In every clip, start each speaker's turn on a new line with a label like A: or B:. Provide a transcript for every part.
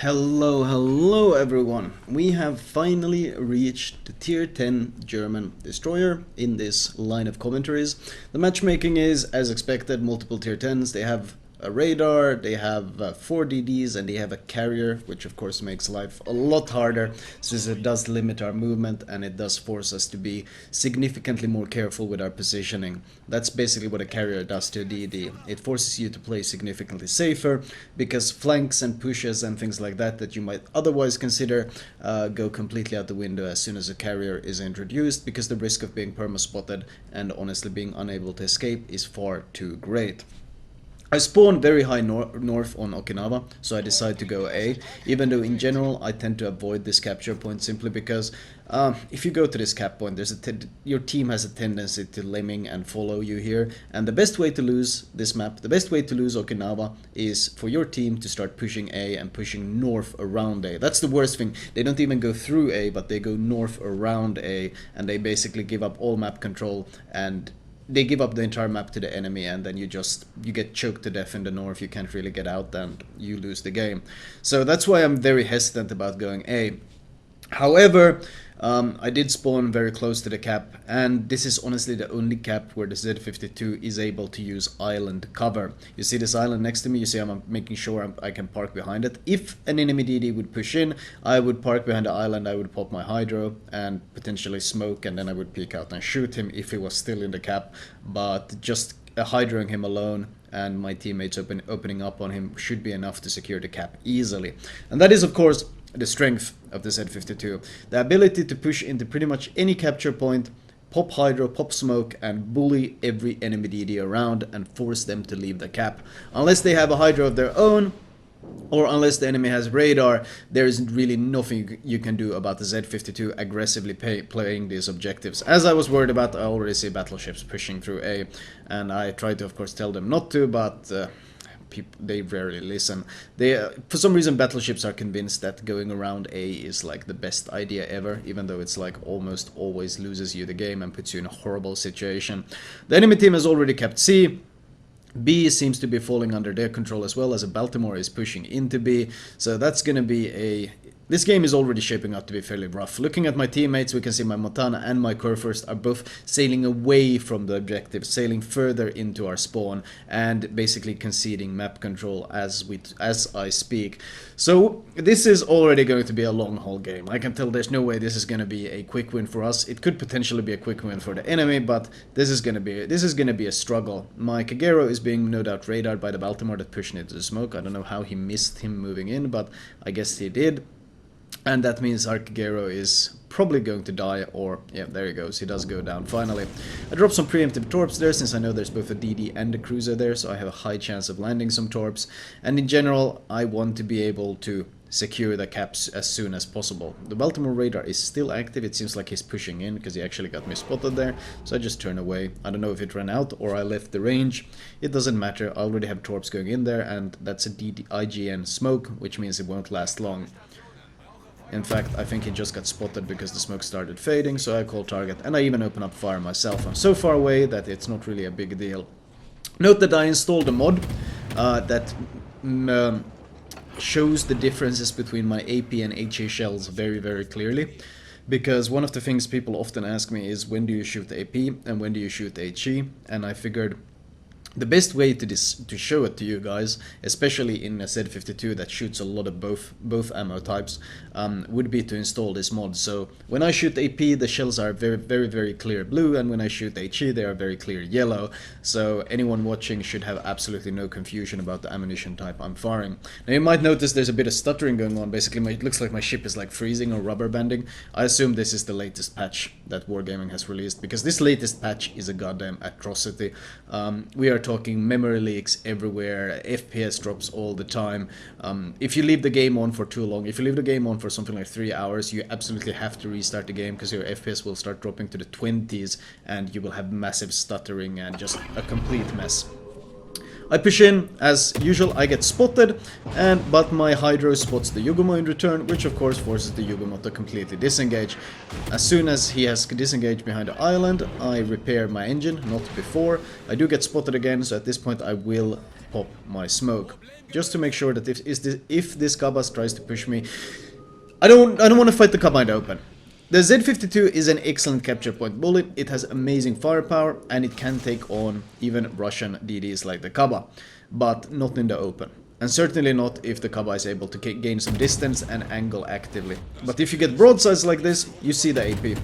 A: Hello everyone. We have finally reached the tier 10 German destroyer in this line of commentaries. The matchmaking is, as expected, multiple tier 10s. They have a radar, they have 4 DDs, and they have a carrier, which of course makes life a lot harder since it does limit our movement and it does force us to be significantly more careful with our positioning. That's basically what a carrier does to a DD. It forces you to play significantly safer because flanks and pushes and things like that you might otherwise consider go completely out the window as soon as a carrier is introduced, because the risk of being perma-spotted and honestly being unable to escape is far too great. I spawned very high north on Okinawa, so I decided to go A, even though in general I tend to avoid this capture point simply because if you go to this cap point, your team has a tendency to lemming and follow you here, and the best way to lose this map, the best way to lose Okinawa is for your team to start pushing A and pushing north around A. That's the worst thing. They don't even go through A, but they go north around A, and they basically give up all map control and they give up the entire map to the enemy, and then you get choked to death in the north. You can't really get out and you lose the game. So that's why I'm very hesitant about going A. However, I did spawn very close to the cap, and this is honestly the only cap where the Z-52 is able to use island cover. You see this island next to me? You see I'm making sure I can park behind it. If an enemy DD would push in, I would park behind the island, I would pop my hydro and potentially smoke, and then I would peek out and shoot him if he was still in the cap. But just hydroing him alone and my teammates opening up on him should be enough to secure the cap easily. And that is, of course, the strength of the Z-52. The ability to push into pretty much any capture point, pop hydro, pop smoke, and bully every enemy DD around and force them to leave the cap. Unless they have a hydro of their own, or unless the enemy has radar, there is really nothing you can do about the Z-52 aggressively playing these objectives. As I was worried about, I already see battleships pushing through A, and I try to of course tell them not to, but they rarely listen. For some reason, battleships are convinced that going around A is like the best idea ever, even though it's like almost always loses you the game and puts you in a horrible situation. The enemy team has already kept C. B seems to be falling under their control as well, as a Baltimore is pushing into B. So that's going to be this game is already shaping up to be fairly rough. Looking at my teammates, we can see my Montana and my Kurfürst are both sailing away from the objective, sailing further into our spawn, and basically conceding map control as I speak. So this is already going to be a long haul game. I can tell there's no way this is going to be a quick win for us. It could potentially be a quick win for the enemy, but this is going to be a struggle. My Kagero is being no doubt radared by the Baltimore that pushed into the smoke. I don't know how he missed him moving in, but I guess he did. And that means Archegero is probably going to die, or yeah, there he goes, he does go down finally. I dropped some preemptive torps there since I know there's both a DD and a cruiser there, so I have a high chance of landing some torps. And in general, I want to be able to secure the caps as soon as possible. The Baltimore radar is still active. It seems like he's pushing in because he actually got me spotted there, so I just turned away. I don't know if it ran out or I left the range. It doesn't matter. I already have torps going in there, and that's a DD IGN smoke, which means it won't last long. In fact, I think he just got spotted because the smoke started fading, so I call target, and I even open up fire myself. I'm so far away that it's not really a big deal. Note that I installed a mod that shows the differences between my AP and HE shells very, very clearly. Because one of the things people often ask me is, when do you shoot AP and when do you shoot HE? And I figured the best way to show it to you guys, especially in a Z-52 that shoots a lot of both ammo types, would be to install this mod. So when I shoot AP, the shells are very, very, very clear blue, and when I shoot HE, they are very clear yellow. So anyone watching should have absolutely no confusion about the ammunition type I'm firing. Now you might notice there's a bit of stuttering going on. Basically, it looks like my ship is like freezing or rubber banding. I assume this is the latest patch that Wargaming has released, because this latest patch is a goddamn atrocity. We are talking memory leaks everywhere, FPS drops all the time. If you leave the game on for too long, if you leave the game on for something like 3 hours, you absolutely have to restart the game, because your FPS will start dropping to the 20s and you will have massive stuttering and just a complete mess. I push in, as usual, I get spotted, but my Hydro spots the Yugumo in return, which of course forces the Yugumo to completely disengage. As soon as he has disengaged behind the island, I repair my engine, not before. I do get spotted again, so at this point I will pop my smoke, just to make sure that if this Kabas tries to push me, I don't want to fight the Kaba in the open. The Z-52 is an excellent capture point bullet. It has amazing firepower and it can take on even Russian DDs like the Kaba, but not in the open. And certainly not if the Kaba is able to gain some distance and angle actively. But if you get broadsides like this, you see the AP.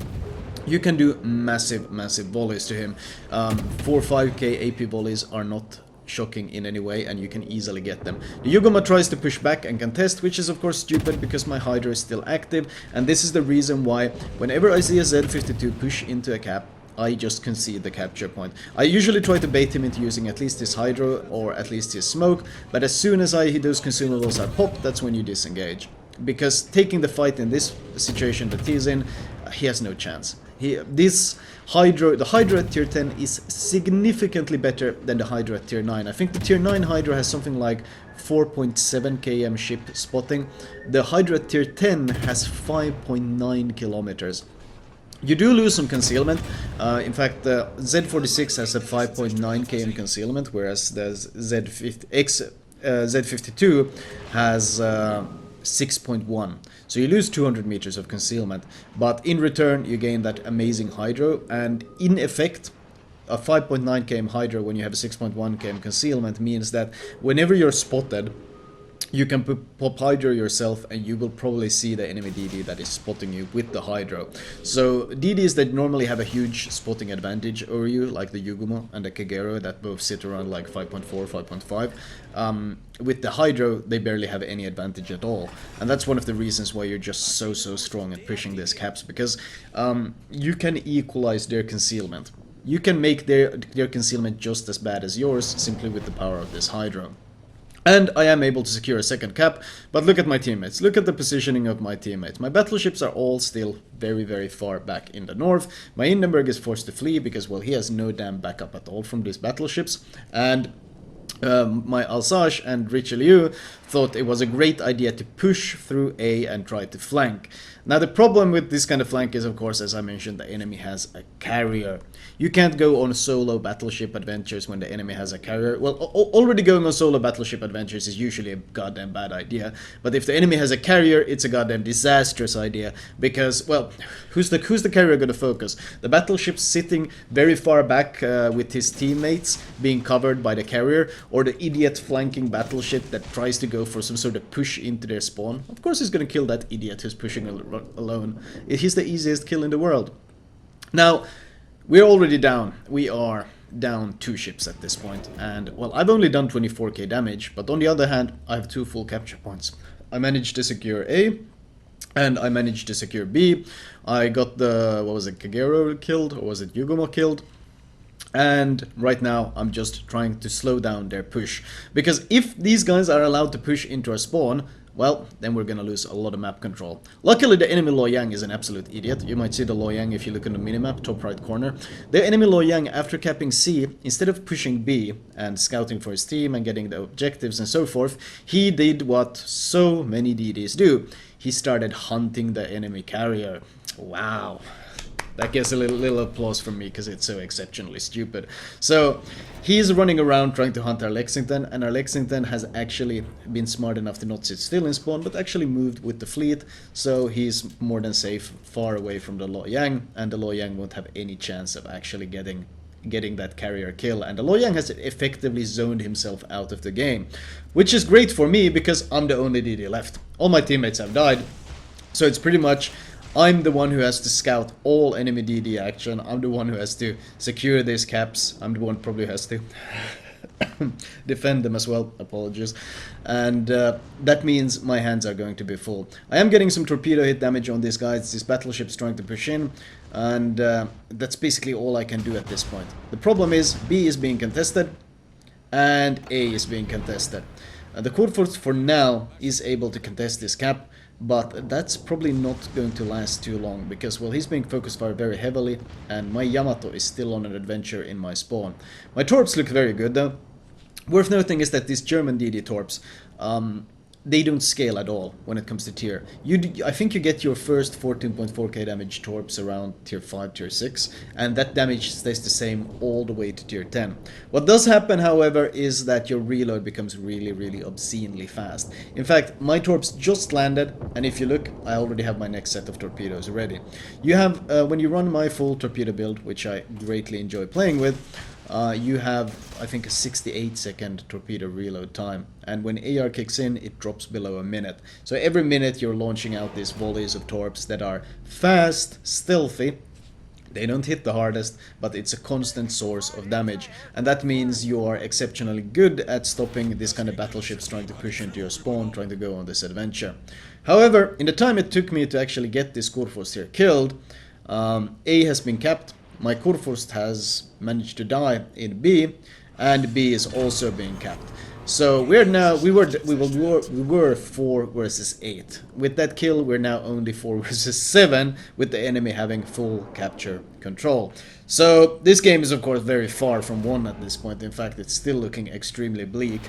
A: You can do massive volleys to him. 4-5k AP volleys are not shocking in any way, and you can easily get them. The Yugoma tries to push back and contest, which is of course stupid because my Hydra is still active, and this is the reason why whenever I see a Z-52 push into a cap, I just concede the capture point. I usually try to bait him into using at least his Hydro or at least his smoke, but as soon as those consumables are popped, that's when you disengage. Because taking the fight in this situation that he's in, he has no chance. The Hydra at tier 10 is significantly better than the Hydra at tier 9. I think the tier 9 Hydra has something like 4.7 km ship spotting. The Hydra at tier 10 has 5.9 kilometers. You do lose some concealment. In fact, the Z-46 has a 5.9 km concealment, whereas the Z-52 has 6.1. So you lose 200 meters of concealment, but in return you gain that amazing Hydro, and in effect a 5.9 km Hydro when you have a 6.1 km concealment means that whenever you're spotted, you can pop Hydro yourself and you will probably see the enemy DD that is spotting you with the Hydro. So DDs that normally have a huge spotting advantage over you, like the Yugumo and the Kagero that both sit around like 5.4, 5.5, with the Hydro they barely have any advantage at all. And that's one of the reasons why you're just so strong at pushing these caps, because you can equalize their concealment. You can make their concealment just as bad as yours simply with the power of this Hydro. And I am able to secure a second cap, but look at my teammates, look at the positioning of my teammates. My battleships are all still very far back in the north. My Hindenburg is forced to flee because, well, he has no damn backup at all from these battleships. And my Alsace and Richelieu thought it was a great idea to push through A and try to flank. Now the problem with this kind of flank is, of course, as I mentioned, the enemy has a carrier. You can't go on solo battleship adventures when the enemy has a carrier. Well, already going on solo battleship adventures is usually a goddamn bad idea, but if the enemy has a carrier, it's a goddamn disastrous idea, because, well, who's the carrier going to focus? The battleship sitting very far back with his teammates being covered by the carrier, or the idiot flanking battleship that tries to go for some sort of push into their spawn? Of course he's going to kill that idiot who's pushing alone. He's the easiest kill in the world. Now, we're already down. We are down 2 ships at this point, and, well, I've only done 24k damage, but on the other hand, I have 2 full capture points. I managed to secure A, and I managed to secure B. I got the, what was it, Kagero killed, or was it Yugumo killed? And right now I'm just trying to slow down their push, because if these guys are allowed to push into our spawn, well, then we're gonna lose a lot of map control. Luckily the enemy Luoyang is an absolute idiot. You might see the Luoyang if you look in the minimap, top right corner. The enemy Luoyang, after capping C, instead of pushing B and scouting for his team and getting the objectives and so forth, he did what so many DDs do. He started hunting the enemy carrier. Wow. That gets a little applause from me because it's so exceptionally stupid. So he's running around trying to hunt our Lexington, and our Lexington has actually been smart enough to not sit still in spawn, but actually moved with the fleet, so he's more than safe far away from the Luoyang, and the Luoyang won't have any chance of actually getting that carrier kill, and the Luoyang has effectively zoned himself out of the game, which is great for me because I'm the only DD left. All my teammates have died, so it's pretty much I'm the one who has to scout all enemy DD action. I'm the one who has to secure these caps. I'm the one probably who has to defend them as well. Apologies. And that means my hands are going to be full. I am getting some torpedo hit damage on these guys. These battleships trying to push in. And that's basically all I can do at this point. The problem is B is being contested and A is being contested. The Code Force for now is able to contest this cap, but that's probably not going to last too long because, well, he's being focused fire very heavily and my Yamato is still on an adventure in my spawn. My torps look very good though. Worth noting is that these German DD torps, they don't scale at all when it comes to tier. I think you get your first 14.4k damage torps around tier 5, tier 6, and that damage stays the same all the way to tier 10. What does happen, however, is that your reload becomes really, really obscenely fast. In fact, my torps just landed, and if you look, I already have my next set of torpedoes ready. You have, when you run my full torpedo build, which I greatly enjoy playing with, you have, I think, a 68-second torpedo reload time, and when AR kicks in, it drops below a minute. So every minute you're launching out these volleys of torps that are fast, stealthy. They don't hit the hardest, but it's a constant source of damage, and that means you are exceptionally good at stopping this kind of battleships trying to push into your spawn, trying to go on this adventure. However, in the time it took me to actually get this Kurfürst here killed, A has been capped. My Kurfürst has managed to die in B, and B is also being capped. So we were 4 versus 8. With that kill, we're now only 4 versus 7, with the enemy having full capture control. So this game is of course very far from won at this point. In fact, it's still looking extremely bleak.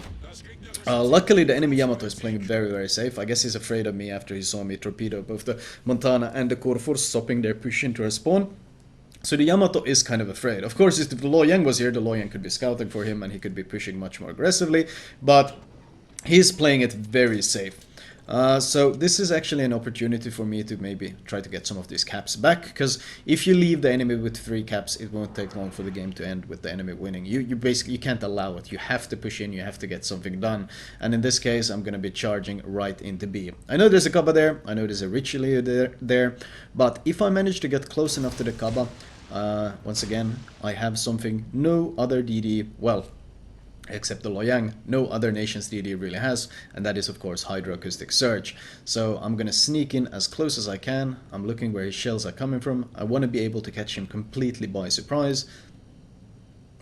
A: Luckily, the enemy Yamato is playing very, very safe. I guess he's afraid of me after he saw me torpedo both the Montana and the Kurfürst, stopping their push into her spawn. So the Yamato is kind of afraid. Of course, if the Luoyang was here, the Luoyang could be scouting for him and he could be pushing much more aggressively, but he's playing it very safe. So this is actually an opportunity for me to maybe try to get some of these caps back, because if you leave the enemy with 3 caps, it won't take long for the game to end with the enemy winning. You basically, you can't allow it. You have to push in, you have to get something done, and in this case I'm gonna be charging right into B. I know there's a Kaba there, I know there's a Richelieu there, but if I manage to get close enough to the Kaba, once again, I have something no other DD, well, except the Luoyang, no other nation's DD really has, and that is of course hydroacoustic surge. So I'm gonna sneak in as close as I can. I'm looking where his shells are coming from. I want to be able to catch him completely by surprise.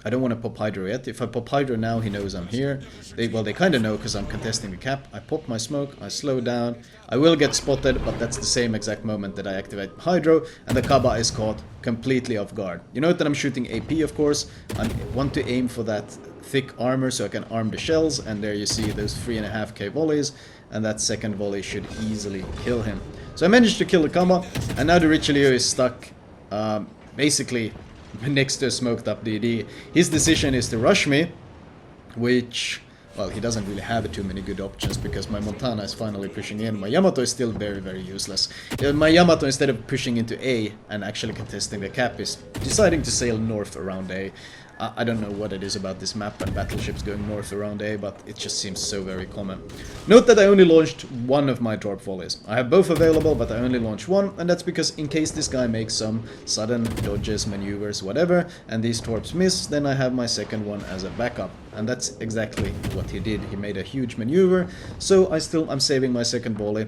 A: I don't want to pop hydro yet. If I pop hydro now, he knows I'm here. They kind of know because I'm contesting the cap. I pop my smoke, I slow down. I will get spotted, but that's the same exact moment that I activate hydro, and the Kaba is caught completely off guard. You note that I'm shooting AP, of course. I want to aim for that thick armor so I can arm the shells, and there you see those 3.5k volleys, and that second volley should easily kill him. So I managed to kill the Kaba, and now the Richelieu is stuck basically next to a smoked up DD. His decision is to rush me, which, well, he doesn't really have too many good options because my Montana is finally pushing in. My Yamato is still very, very useless. My Yamato, instead of pushing into A and actually contesting the cap, is deciding to sail north around A. I don't know what it is about this map and battleships going north around A, but it just seems so very common. Note that I only launched one of my torp volleys. I have both available, but I only launched one, and that's because in case this guy makes some sudden dodges, maneuvers, whatever, and these torps miss, then I have my second one as a backup. And that's exactly what he did. He made a huge maneuver, so I'm saving my second volley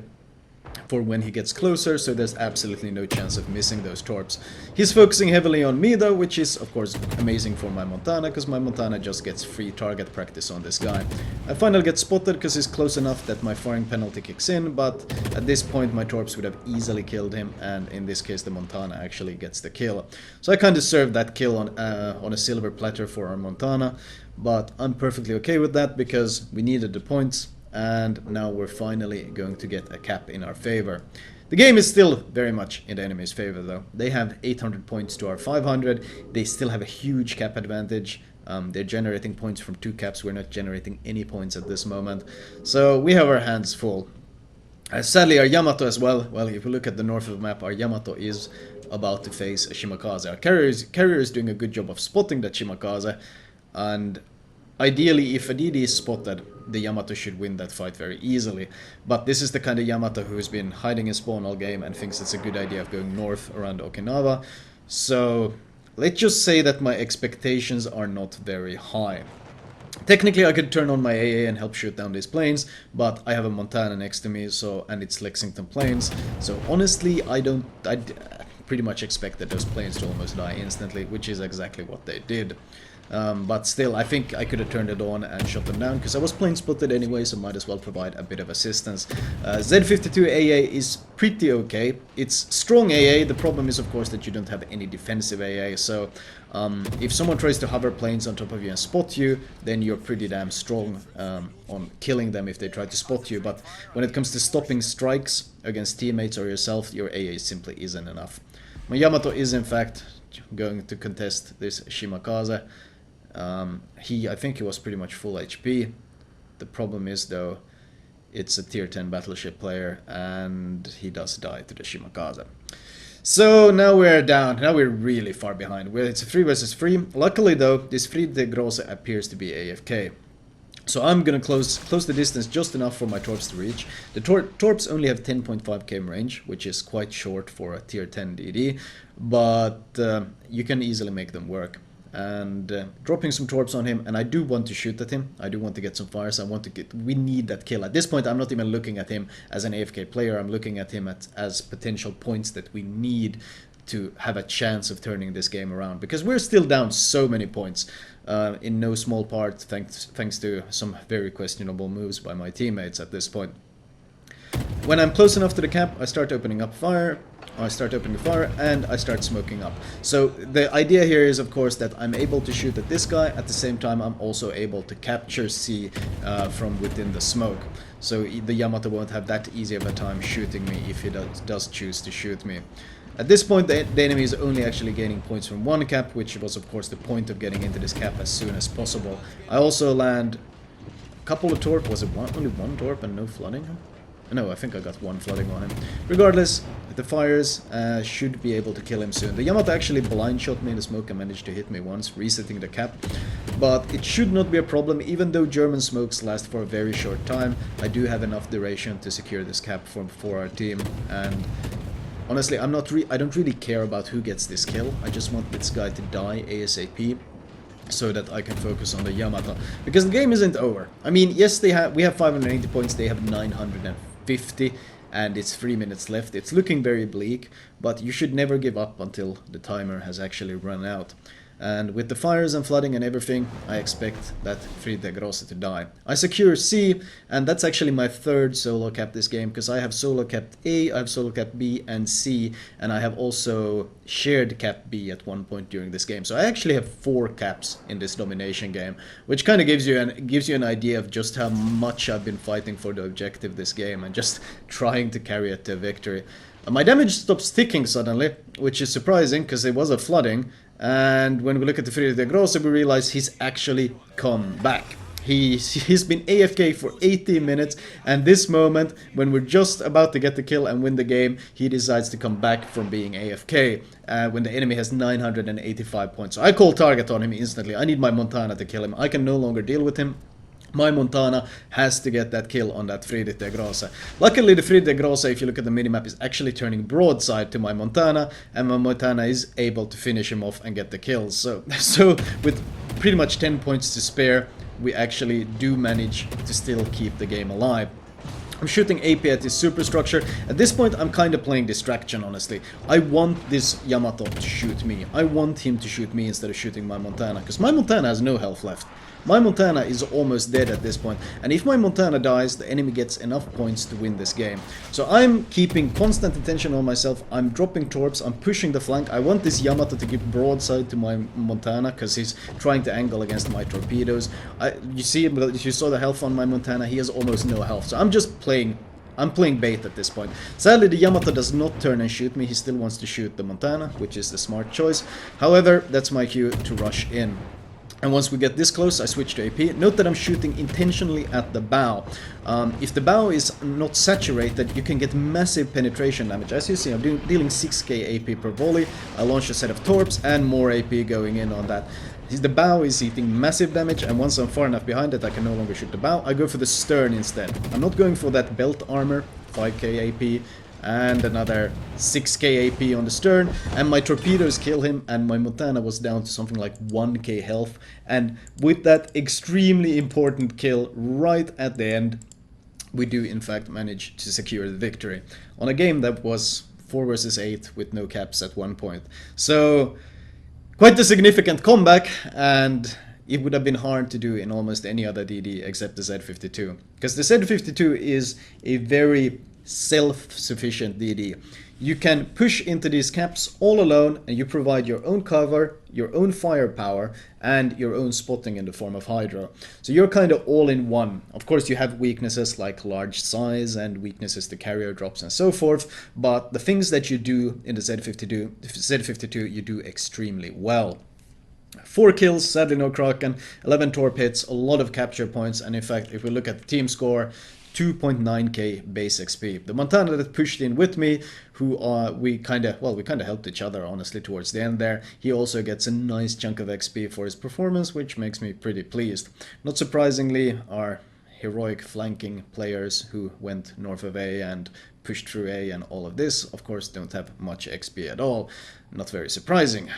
A: for when he gets closer, so there's absolutely no chance of missing those torps. He's focusing heavily on me though, which is of course amazing for my Montana, because my Montana just gets free target practice on this guy. I finally get spotted because he's close enough that my firing penalty kicks in, but at this point my torps would have easily killed him, and in this case the Montana actually gets the kill. So I kind of served that kill on a silver platter for our Montana, but I'm perfectly okay with that because we needed the points. And now we're finally going to get a cap in our favor. The game is still very much in the enemy's favor though. They have 800 points to our 500. They still have a huge cap advantage. They're generating points from 2 caps. We're not generating any points at this moment. So we have our hands full. Sadly, our Yamato as well. Well, if we look at the north of the map, our Yamato is about to face a Shimakaze. Our carrier is doing a good job of spotting that Shimakaze, and ideally, if a DD is spotted, the Yamato should win that fight very easily. But this is the kind of Yamato who's been hiding in spawn all game and thinks it's a good idea of going north around Okinawa. So let's just say that my expectations are not very high. Technically, I could turn on my AA and help shoot down these planes, but I have a Montana next to me, and it's Lexington planes. So honestly, I pretty much expected those planes to almost die instantly, which is exactly what they did. But still, I think I could have turned it on and shot them down, because I was plane spotted anyway, so might as well provide a bit of assistance. Z-52 AA is pretty okay. It's strong AA. The problem is, of course, that you don't have any defensive AA, so if someone tries to hover planes on top of you and spot you, then you're pretty damn strong on killing them if they try to spot you. But when it comes to stopping strikes against teammates or yourself, your AA simply isn't enough. My Yamato is, in fact, going to contest this Shimakaze. I think he was pretty much full HP. The problem is, though, it's a tier 10 battleship player, and he does die to the Shimakaze. So now we're down. Now we're really far behind. It's a 3 versus 3. Luckily, though, this Friede Grosse appears to be AFK. So I'm gonna close the distance just enough for my torps to reach. The torps only have 10.5 km range, which is quite short for a tier 10 DD, but you can easily make them work. And dropping some torps on him, and I do want to shoot at him. I do want to get some fires. We need that kill. At this point, I'm not even looking at him as an AFK player. I'm looking at him as potential points that we need to have a chance of turning this game around, because we're still down so many points, in no small part thanks to some very questionable moves by my teammates at this point. When I'm close enough to the cap, I start opening up fire. I start opening fire and I start smoking up. So the idea here is, of course, that I'm able to shoot at this guy. At the same time, I'm also able to capture C from within the smoke. So the Yamato won't have that easy of a time shooting me if he does choose to shoot me. At this point, the enemy is only actually gaining points from one cap, which was, of course, the point of getting into this cap as soon as possible. I also land a couple of torp. Was it only one torp and no flooding? No, I think I got one flooding on him. Regardless, the fires should be able to kill him soon. The Yamato actually blind shot me in the smoke and managed to hit me once, resetting the cap. But it should not be a problem, even though German smokes last for a very short time. I do have enough duration to secure this cap for our team, and honestly, I don't really care about who gets this kill. I just want this guy to die ASAP, so that I can focus on the Yamato, because the game isn't over. I mean, yes, we have 580 points, they have 950, and it's 3 minutes left. It's looking very bleak, but you should never give up until the timer has actually run out. And with the fires and flooding and everything, I expect that Friede Grosse to die. I secure C, and that's actually my third solo cap this game, because I have solo capped A, I have solo capped B and C, and I have also shared cap B at one point during this game. So I actually have 4 caps in this domination game, which kind of gives you an idea of just how much I've been fighting for the objective this game and just trying to carry it to victory. My damage stops ticking suddenly, which is surprising because it was a flooding. And when we look at the Friede Grosse, we realize he's actually come back. He's been AFK for 18 minutes, and this moment, when we're just about to get the kill and win the game, he decides to come back from being AFK, when the enemy has 985 points. So I call target on him instantly. I need my Montana to kill him. I can no longer deal with him. My Montana has to get that kill on that Friede Grosse. Luckily, the Friede Grosse, if you look at the minimap, is actually turning broadside to my Montana, and my Montana is able to finish him off and get the kills. So with pretty much 10 points to spare, we actually do manage to still keep the game alive. I'm shooting AP at his superstructure. At this point, I'm kind of playing distraction, honestly. I want this Yamato to shoot me. I want him to shoot me instead of shooting my Montana, because my Montana has no health left. My Montana is almost dead at this point, and if my Montana dies, the enemy gets enough points to win this game. So I'm keeping constant attention on myself. I'm dropping torps, I'm pushing the flank. I want this Yamato to give broadside to my Montana, because he's trying to angle against my torpedoes. You saw the health on my Montana, he has almost no health. So I'm just playing bait at this point. Sadly, the Yamato does not turn and shoot me. He still wants to shoot the Montana, which is the smart choice. However, that's my cue to rush in. And once we get this close, I switch to AP. Note that I'm shooting intentionally at the bow. If the bow is not saturated, you can get massive penetration damage. As you see, I'm dealing 6k AP per volley. I launch a set of torps and more AP going in on that. The bow is eating massive damage, and once I'm far enough behind it, I can no longer shoot the bow. I go for the stern instead. I'm not going for that belt armor, 5k AP, and another 6k AP on the stern, and my torpedoes kill him, and my Montana was down to something like 1k health. And with that extremely important kill right at the end, we do in fact manage to secure the victory on a game that was 4 versus 8 with no caps at one point. So quite a significant comeback, and it would have been hard to do in almost any other DD except the Z-52. Because the Z-52 is a very self-sufficient DD. You can push into these caps all alone and you provide your own cover, your own firepower, and your own spotting in the form of hydro. So you're kind of all in one. Of course you have weaknesses like large size and weaknesses to carrier drops and so forth, but the things that you do in the Z-52 you do extremely well. 4 kills, sadly no Kraken, 11 torp hits, a lot of capture points, and in fact if we look at the team score, 2.9k base XP. The Montana that pushed in with me, who we kind of helped each other honestly towards the end there. He also gets a nice chunk of XP for his performance, which makes me pretty pleased. Not surprisingly, our heroic flanking players who went north of A and pushed through A and all of this, of course, don't have much XP at all. Not very surprising.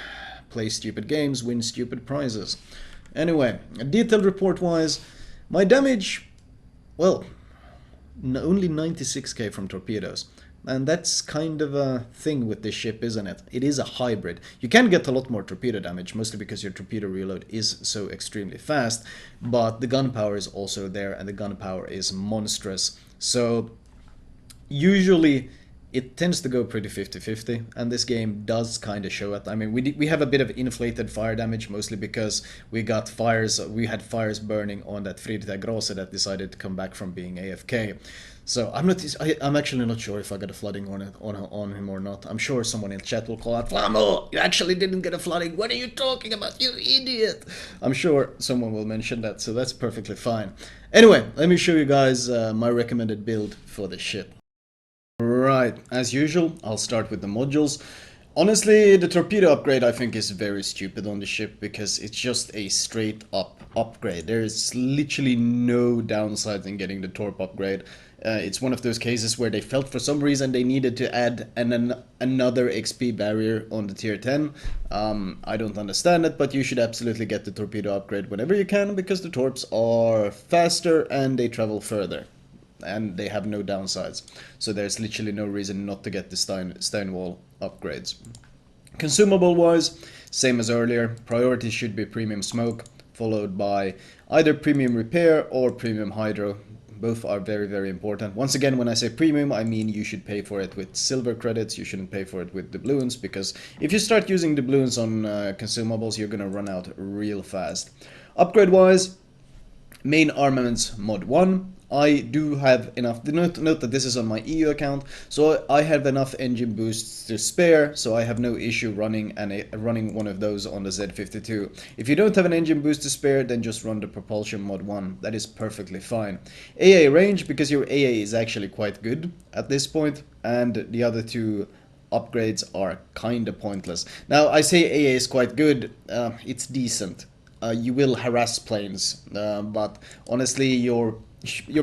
A: Play stupid games, win stupid prizes. Anyway, detailed report wise, my damage, well, only 96k from torpedoes. And that's kind of a thing with this ship, isn't it? It is a hybrid. You can get a lot more torpedo damage, mostly because your torpedo reload is so extremely fast, but the gunpowder is also there, and the gunpowder is monstrous. So usually it tends to go pretty 50-50, and this game does kind of show it. I mean, we have a bit of inflated fire damage, mostly because we had fires burning on that Friedrich Grosse that decided to come back from being AFK. So I'm actually not sure if I got a flooding on him or not. I'm sure someone in chat will call out, Flamu, you actually didn't get a flooding. What are you talking about, you idiot? I'm sure someone will mention that, so that's perfectly fine. Anyway, let me show you guys my recommended build for this ship. Right, as usual, I'll start with the modules. Honestly, the torpedo upgrade I think is very stupid on the ship because it's just a straight up upgrade. There is literally no downside in getting the torp upgrade. It's one of those cases where they felt for some reason they needed to add another XP barrier on the tier 10. I don't understand it, but you should absolutely get the torpedo upgrade whenever you can because the torps are faster and they travel further. And they have no downsides. So there's literally no reason not to get the Steinwall upgrades. Consumable wise, same as earlier, priority should be premium smoke, followed by either premium repair or premium hydro. Both are very, very important. Once again, when I say premium, I mean you should pay for it with silver credits. You shouldn't pay for it with doubloons, because if you start using doubloons on consumables, you're gonna run out real fast. Upgrade wise, main armaments mod 1. I do have enough. Note that this is on my EU account, so I have enough engine boosts to spare, so I have no issue running one of those on the Z-52. If you don't have an engine boost to spare, then just run the propulsion mod 1. That is perfectly fine. AA range, because your AA is actually quite good at this point, and the other two upgrades are kinda pointless. Now, I say AA is quite good, it's decent. You will harass planes, but honestly your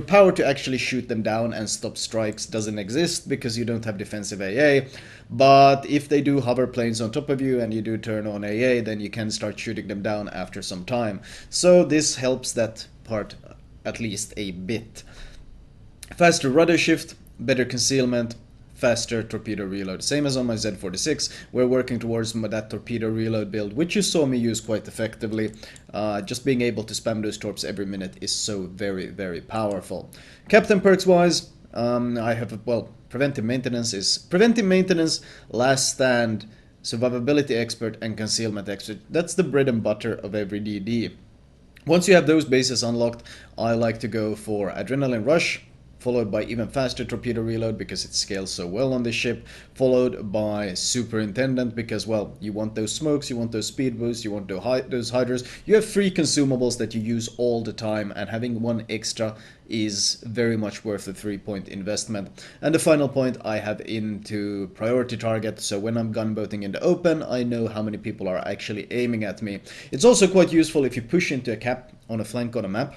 A: power to actually shoot them down and stop strikes doesn't exist because you don't have defensive AA, but if they do hover planes on top of you and you do turn on AA, then you can start shooting them down after some time. So this helps that part at least a bit. Faster rudder shift, better concealment, faster torpedo reload. Same as on my Z-46, we're working towards that torpedo reload build, which you saw me use quite effectively. Just being able to spam those torps every minute is so very, very powerful. Captain perks wise, I have, well, preventive maintenance, last stand, survivability expert, and concealment expert. That's the bread and butter of every DD. Once you have those bases unlocked, I like to go for adrenaline rush, followed by even faster torpedo reload because it scales so well on this ship, followed by superintendent because, well, you want those smokes, you want those speed boosts, you want those hydros. You have 3 consumables that you use all the time, and having 1 extra is very much worth the 3-point investment. And the final point I have into priority target, so when I'm gunboating in the open, I know how many people are actually aiming at me. It's also quite useful if you push into a cap on a flank on a map,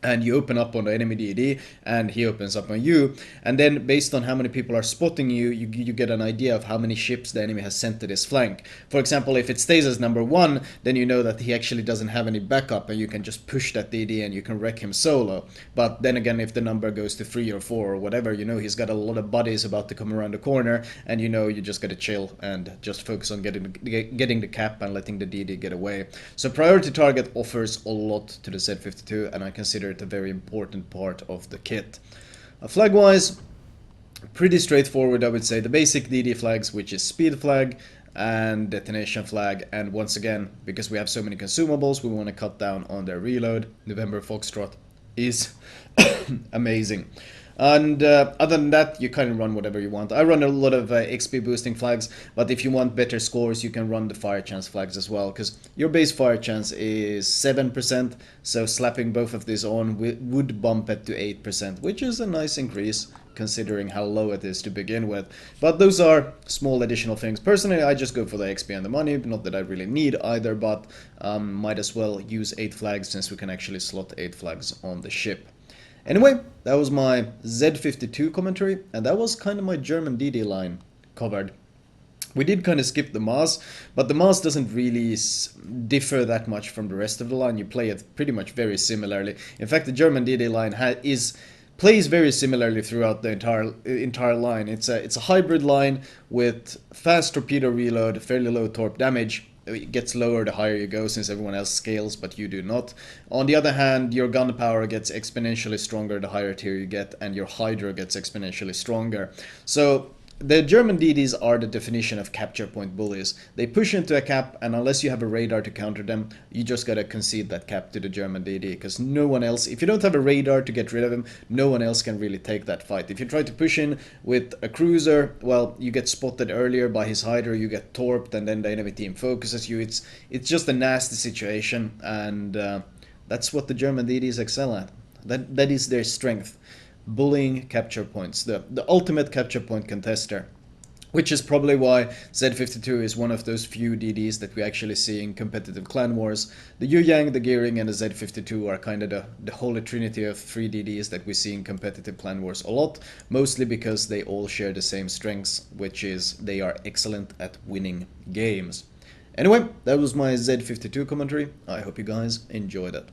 A: and you open up on the enemy DD, and he opens up on you, and then based on how many people are spotting you, you get an idea of how many ships the enemy has sent to this flank. For example, if it stays as number 1, then you know that he actually doesn't have any backup, and you can just push that DD and you can wreck him solo. But then again, if the number goes to 3 or 4 or whatever, you know he's got a lot of buddies about to come around the corner, and you know you just gotta chill and just focus on getting the cap and letting the DD get away. So priority target offers a lot to the Z-52, and I consider it a very important part of the kit. Flag wise, pretty straightforward, I would say. The basic DD flags, which is speed flag and detonation flag, and once again, because we have so many consumables, we want to cut down on their reload. November Foxtrot is amazing. And other than that, you kind of run whatever you want. I run a lot of XP boosting flags, but if you want better scores, you can run the fire chance flags as well, because your base fire chance is 7%, so slapping both of these on would bump it to 8%, which is a nice increase considering how low it is to begin with. But those are small additional things. Personally, I just go for the XP and the money, not that I really need either, but might as well use 8 flags since we can actually slot 8 flags on the ship. Anyway, that was my Z-52 commentary, and that was kind of my German DD line covered. We did kind of skip the Mars, but the Mars doesn't really differ that much from the rest of the line. You play it pretty much very similarly. In fact, the German DD line plays very similarly throughout the entire line. It's a hybrid line with fast torpedo reload, fairly low torp damage. It gets lower the higher you go, since everyone else scales but you do not. On the other hand, your gun power gets exponentially stronger the higher tier you get, and your Hydra gets exponentially stronger. So the German DDs are the definition of capture point bullies. They push into a cap, and unless you have a radar to counter them, you just gotta concede that cap to the German DD, because no one else, if you don't have a radar to get rid of him, no one else can really take that fight. If you try to push in with a cruiser, well, you get spotted earlier by his Hydra, you get torped, and then the enemy team focuses you. It's just a nasty situation, and that's what the German DDs excel at. That is their strength. Bullying capture points, the ultimate capture point contester, which is probably why Z-52 is one of those few DDs that we actually see in competitive clan wars. The Yu Yang, the Gearing, and the Z-52 are kind of the holy trinity of 3 DDs that we see in competitive clan wars a lot, mostly because they all share the same strengths, which is they are excellent at winning games. Anyway, that was my Z-52 commentary. I hope you guys enjoyed it.